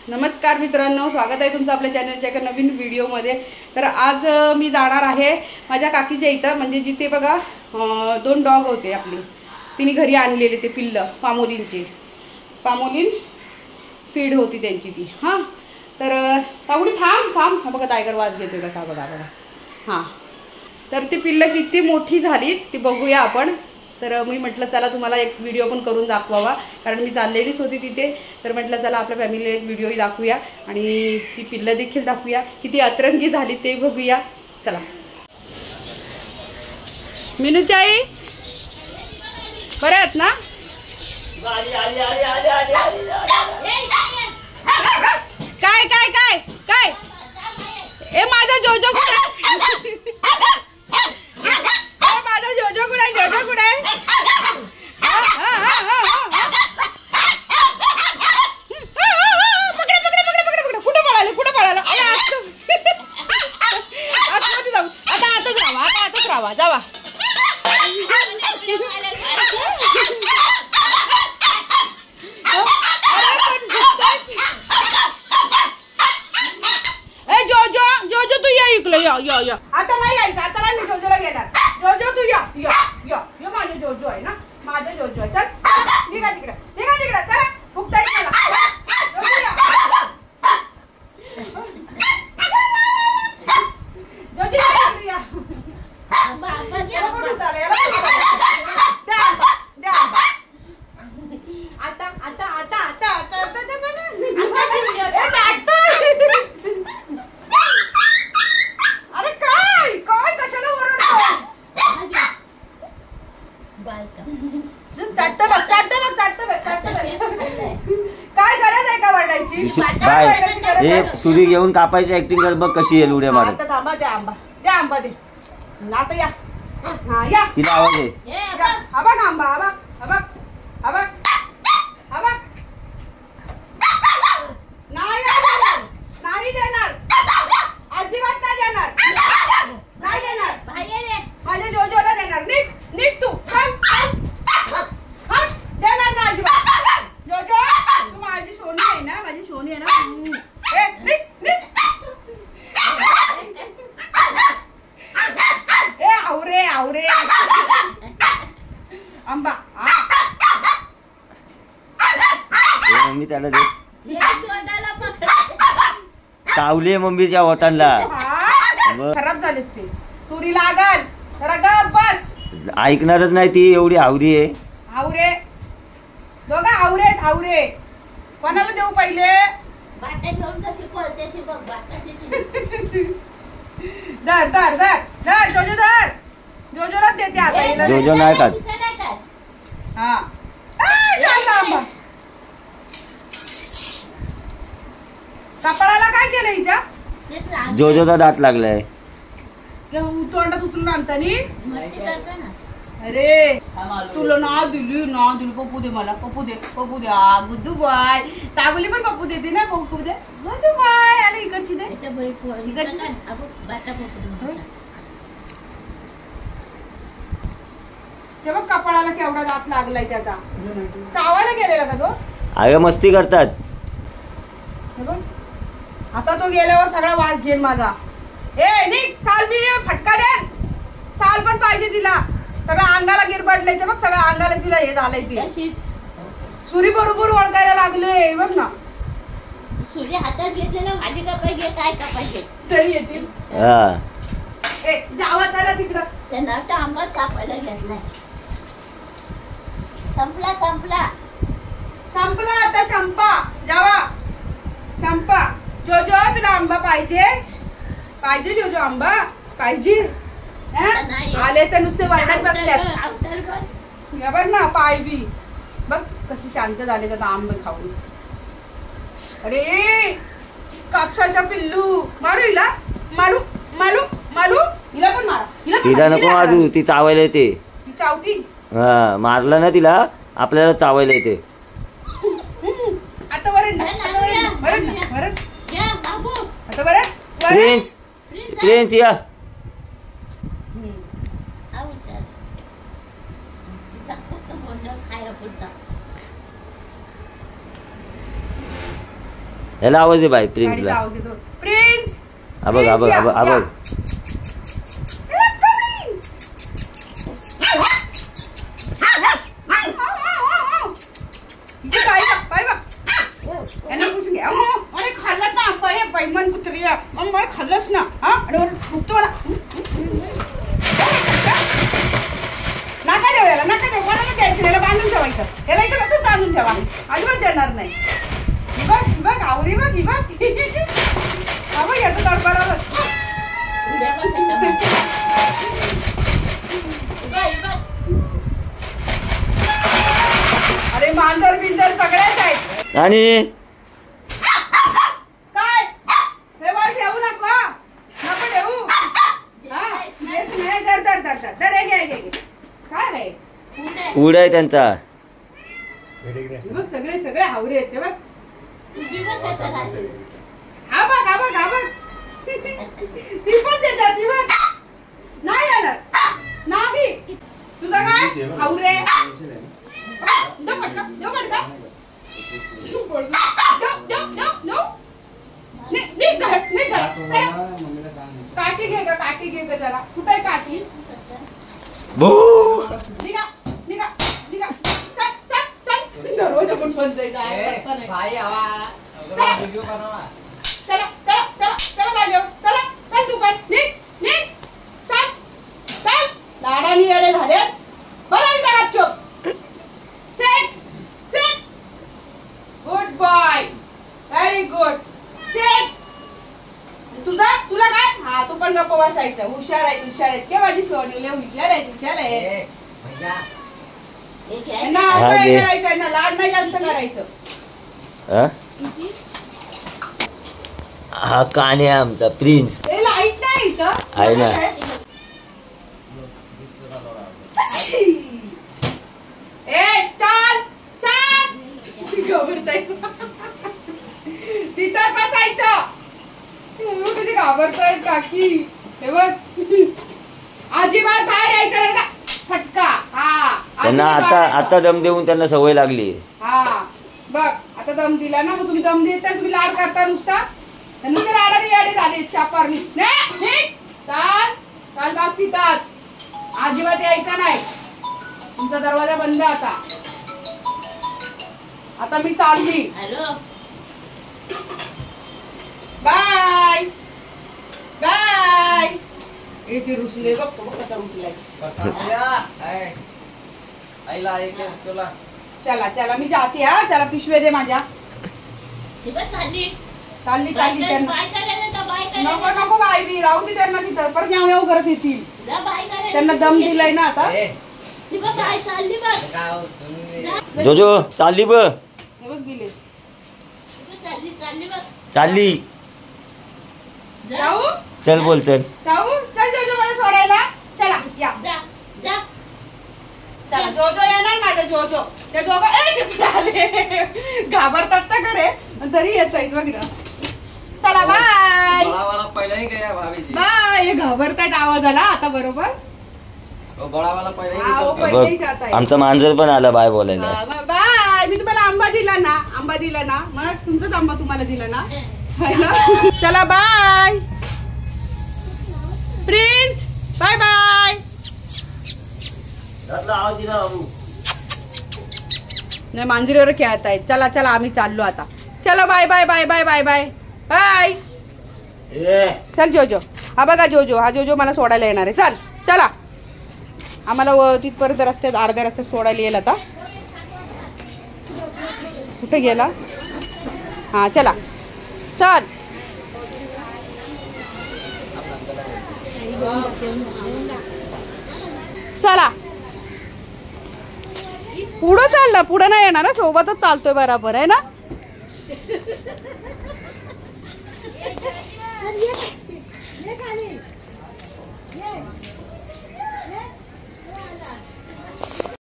नमस्कार मित्रांनो, स्वागत आहे तुमचं आपल्या चॅनलच्या एका नवीन व्हिडिओमध्ये। तर आज मी जाणार आहे माझ्या काकीच्या इथं, म्हणजे जिथे बघा 2 डॉग होते आपले, तिने घरी आणलेले ते पिल्ल पामोलिनचे, पामोलिन फीड होती त्यांची ती। हां, तर तावडी थांब थांब, हा बघा टायगर वाज घेतोय कसा, बघा बघा। हां, तर ती पिल्ल किती मोठी झाली ती बघूया आपण। तर मी म्हटलं चला तुम्हाला एक व्हिडिओ पण करून दाखवावा, कारण मी चाललेलीच होती तिथे। तर म्हटलं चला आपल्या फॅमिलीला एक व्हिडिओही दाखवूया आणि ती पिल्लं देखील दाखवूया, किती अतरंगी झाली ते बघूया। चला मिनूचाई, बरे आहेत ना? काय काय काय काय ए माझा जोजो कुठे? माझा जोजो कुठे? जोजो कुठे? पकडे पकडे पकडे पकडे पकडे, कुठे पळाले कुठे पळाला? आतमध्ये जाऊ, आता आताच राहा, आता आताच राहा, जावा। जोजो जोजो तू या इकडे, या या या। आता नाही यायचं, आता नाही, मी जोजोला घेणार। जोजो तू या या या, यो माझे जोजो आहे ना, माझे जोजो आहे। चल निघा तिकडे, निघा तिकडे, चला फुकता येईल मला। जोजो या, जोजो या, आता आता आता आता आता अरे काय काय कशाला ओरडतो? चाटतं बघ, चाटतं बघ, चाटतं बघ, चाटतं बघ। काय गरज आहे का वरडायची? हे सुरी घेऊन कापायची ऍक्टिंग कर, बघ कशी आहे उड्या मारत। आता थांबा, द्या आंबा, द्या आंबा दे, आता या। हा या, तिला आवाज आहे। हा बघ आंबा, हा बघ, हा बघ, हा बघ, हा बघ। नाही देणार, नाही देणार, अजिबात नाही देणार, नाही देणार, माझ्या जोजोला देणार। निघ निघ तू, देणार ना अजिबात। जोजो तू माझी सोनी आहे ना, माझी सोनी आहे ना। ए निघ निघ, ए आवरे आवरे आंबा। मम्मी त्याला दे, चावले मम्मीच्या ओठांना। खराब झालेत ते, तुरी लागल, जरा गप बस। ऐकणारच नाही ती, एवढी आवडी आहे। आवरे दोघं, आवरे आवरे। कोणाला देऊ पहिले? बाटा घेऊन कशी पळते ती बघ, बाटा देते। धर धर धर धर, जोजो धर, जोजोलाच देते आता। जोजो नाही का? हा चालला आंबा। कपाळाला काय केलं हिच्या? जोजोचा दात लागलाय, तोंडात उचलून आणतानी। मस्ती करतो ना। अरे तुला ना दिली ना दिली, पप्पू दे मला, पप्पू दे, पप्पू दे। गुड्डू बाय, तागोली पण पप्पू देते ना, पप्पू दे, गुड्डू बाय। आले इकडची दे, इकडची बाटा पकडून तेव्हा कपाळाला केवढा दात लागलाय त्याचा, चावायला गेलेला का तो? अगं मस्ती करतात। आता तो गेल्यावर सगळा वास घेईल माझा। ए निक, चाल बी फटका दे, चाल पण पाहिजे तिला। सगळं अंगाला गिरबडलंय ते बघ, सगळं अंगाला तिला हे झालंय ते। सुरी बरोबर ओळखायला लागले बघ ना। सुरी हातात घेतलेला, भाजी कापायची काय कापायचे तरी येतील। ए जावा, चला तिकडं। त्यांना तर आंबाच कापायला घेतलाय। संपला संपला संपला आता, शंपा जावा, शंपा। जोजो तुला आंबा पाहिजे? पाहिजे जोजो, आंबा पाहिजे? आले तर नुसते वाढत बसतात। बघ ना पाय बी बघ कशी शांत झाले आता आंबे खाऊन। अरे कापसाच्या पिल्लू, मारू हिला, मारू मारू मारू, हिला पण मारा। तिला नको मारू, ती चावायला येते। ती चावती? हा, मारलं ना तिला, आपल्याला चावायला येते। आता वरण ना, आता वरण ना, वरण आता वरण। प्रिन्स, प्रिन्स या। ह्याला आवाज दे बाई गाडीचा प्रिन्सला. आवाज येतो. प्रिन्स हा बघ हा बघ हा बघ हा बघ. खाल्लंच ना आंबा हे बैमान कुत्री मला खाल्लंच ना हा आणि उठतो मला नका देऊ याला नका देऊ कोणाला द्यायचं याला बांधून ठेवायचं याला इथं कसं बांधून ठेवा अजिबात देणार नाही बघ बघ आवरी बघ बघ हा बघ याचं तडफडा बघ उद्या पण कशा अरे मांजर बिंजर सगळ्याच आहेत आणि काय हे वर ठेवू नको नको ठेवू हा नाही दर दर दर दर दर घे घे काय रे फूड आहे त्यांचा. बघ सगळे सगळे हावरे आहेत ते बघ तुम्ही पण कशा राहिले हा बघ हा बघ हा बघ ती पण देतात ती बघ नाही येणार नाही तुझा काय हावरे दो पटका दो पटका काठी घे ग काठी घे ग जरा कुठे काठी निघा निघा निघा चल चल चल दरवाजा पण बंद आहे चला चला चला चला जाऊ चला चल तू पण निघ निघ चल चल लाडानी येडे झाले बरं इथं गपचूप set set good boy very good set तुझा तुला काय हा तू पण गप्प बसायचं हुशार आहे के माझी सोडले हुशार आहे ना असं नाही करायचं ना लाड नाही जास्त करायचं. हा कान्हे आमचा प्रिन्स लाईट नाही इथं आहे ना. ए चाल चाल घाबरताय तिथं बसायचं कधी घाबरताय काकी हे बघ अजिबात बाहेर यायचं ना फटका हा त्यांना आता दम देऊन त्यांना सवय लागली. हा बघ आता दम दिला ना मग तुम्ही दम देता तुम्ही लाड करता नुसता नुसते लाडाने याडे झाले शापारणी चाल चाल बास तिथंच अजिबात यायचा नाही तुमचा दरवाजा बंद आता मी चालली हॅलो बाय बाय येते रुसले बघ कसा रुसलाय चला चला मी जाते हा चला पिशवे दे माझ्या चालली चालली त्यांना नको नको बाय बी राहू दे त्यांना तिथं परत न्याव न्याव करत येतील त्यांना दम दिलाय ना आता जोजो चालली बघ बघ दिले चालली जाऊ चल बोल चल जाऊ चल जोजो मला सोडायला चला या चला जोजो येणार माझं जोजो ते दोघं आले घाबरतात ना खरे तरी येत आहेत बघ ना चला बाय बाय हे घाबरतायत आवाजाला आता बरोबर आमचा मांजर पण आला बाय बोलायला. बाय मी तुम्हाला आंबा दिला ना मग तुमचाच आंबा तुम्हाला दिला ना है ना चला बाय प्रिन्स बाय बाय नाही मांजरीवर खेळत आहेत चला चला आम्ही चाललो आता चलो bye bye bye bye bye bye bye चल जोजो हा बघा जोजो हा जोजो मला सोडायला येणार आहे चल चला आम्हाला तिथपर्यंत रस्त्यात अर्ध्या रस्त्यात सोडायला येईल आता कुठे गेला हा चला चल चला पुढं चाल ना पुढं नाही येणार ना सोबतच चालतोय बरोबर आहे ना